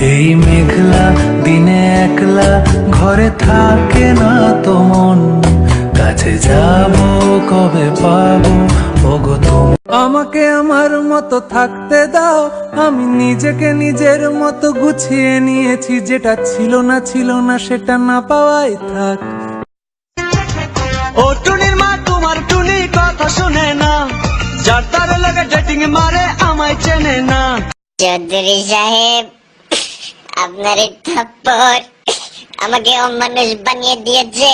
এই মেঘলা দিনে একলা ঘরে থাকে না তো মন, কাছে যাব কবে পাবো ওগো তুমি। আমাকে আমার মতো থাকতে দাও, আমি নিজেকে নিজের মতো গুছিয়ে নিয়েছি, যেটা ছিল না সেটা না পাওয়াই থাক। ও টুনির মা তোমার টুনি কথা শুনে না, যার তার লাগে ডেটিং মারে আমায় চেনে না। চৌধুরী সাহেব, আপনার এই থাপ্পড় আমাকে অমানুষ বানিয়ে দিয়েছে,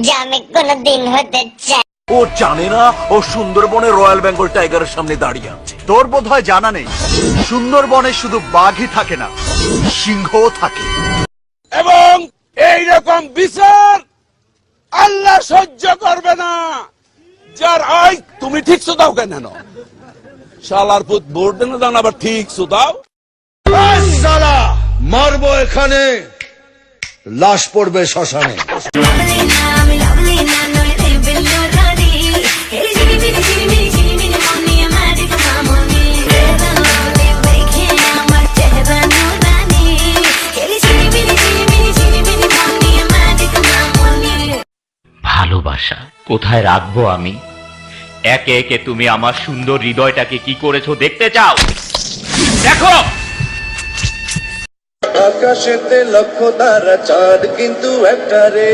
যা আমি কোনোদিন হতে চাই। ও জানে না ও সুন্দরবনে রয়্যাল বেঙ্গল টাইগারের সামনে দাঁড়িয়ে আছে। তোর বোধহয় জানা নেই, সুন্দরবনে শুধু বাঘই থাকে না, সিংহও থাকে। এবং এই রকম বিচার আল্লাহ সহ্য করবে না। যার আই তুমি ঠিক দাও কেন শালার পুত ভোট দেন দান আবার ঠিক দাও। সালা মারবো এখানে, লাশ পড়বে শ্মশানে। ভালোবাসা কোথায় রাখবো আমি? একে একে তুমি আমার সুন্দর হৃদয়টাকে কি করেছো দেখতে চাও? দেখো আকাশেতে লক্ষ তারা, চাঁদ কিন্তু একটা রে।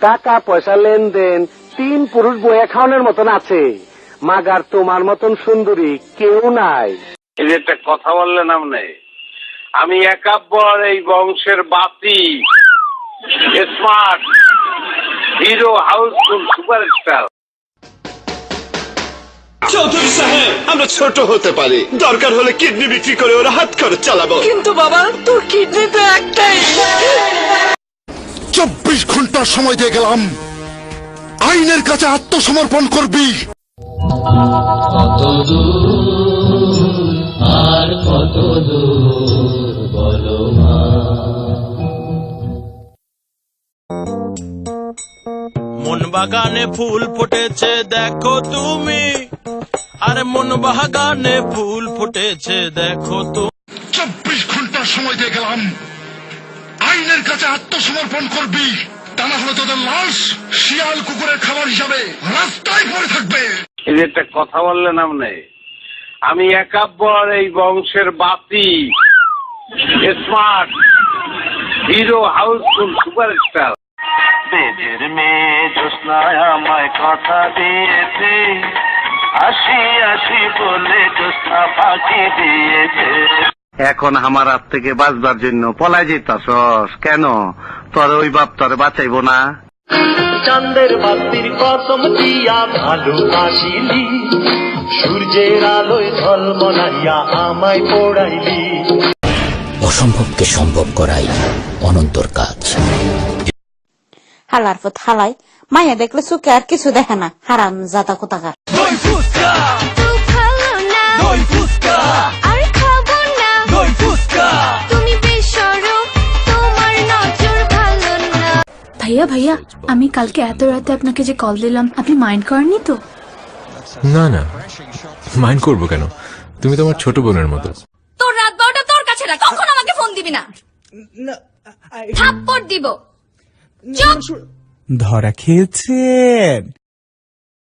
টাকা পয়সা লেনদেন 3 পুরুষ বইয়া খাওয়ানোর মতন আছে, মাগার তোমার মতন সুন্দরী কেউ নাই। এই যে একটা কথা বললেন আপনি, আমি একাব্বর এই বংশের বাতি, smart hero, housefull superstar. Chowdhury সাহেব, আমরা ছোট হতে পারি, দরকার হলে কিডনি বিক্রি করে ওরা হাত খরচ চালাবো। কিন্তু বাবা, তোর কিডনি তো একটাই। 24 ঘন্টার সময় দিয়ে গেলাম, আইনের কাছে আত্মসমর্পণ করবি। কত দূর আর কত দূর বলো মা। মন বাগানে ফুল ফুটেছে দেখো তুমি, আরে মন বাগানে ফুল ফুটেছে দেখো তুমি। 24 ঘন্টার সময় দিয়ে গেলাম, আইনের কাছে আত্মসমর্পণ করবি, তা না হলে তোদের লাশ শিয়াল কুকুরের খাবার হিসাবে রাস্তায় পড়ে থাকবে। এই যে একটা কথা বললেন আপনি, আমি একাব্বর এই বংশের বাতি, স্মার্ট হিরো, হাউসফুল সুপারস্টার। বেদের মেয়ে জ্যোৎস্নায় আমায় কথা দিয়েছে, আসি আসি বলে জ্যোৎস্না ফাঁকি দিয়েছে। এখন আমার হাত থেকে বাঁচবার জন্য পলাই যেতাছস কেন? তোর ওই বাপ তোর বাঁচাইবো না? চাঁদের বাতির কসম দিয়া ভালোবাসিলি, সূর্যের আলোয় ঝলমলাইয়া আমায় পোড়াইলি। অসম্ভবকে সম্ভব করাই অনন্তর কাজ। হালার পথ হালাই, মায়া দেখলে চোখে আর কিছু দেখে না, হারাম জাতা কোথাকার। ভাইয়া ভাইয়া, আমি কালকে এত রাতে আপনাকে যে কল দিলাম, আপনি মাইন্ড করেননি তো? না না, মাইন্ড করবো কেন? তুমি তো আমার ছোট বোনের মতো। তোর রাত 12টা তোর কাছে রাখ, কখন আমাকে ফোন দিবি না, থাপ্পড় দিব। চুপ। ধরা খেয়েছেন।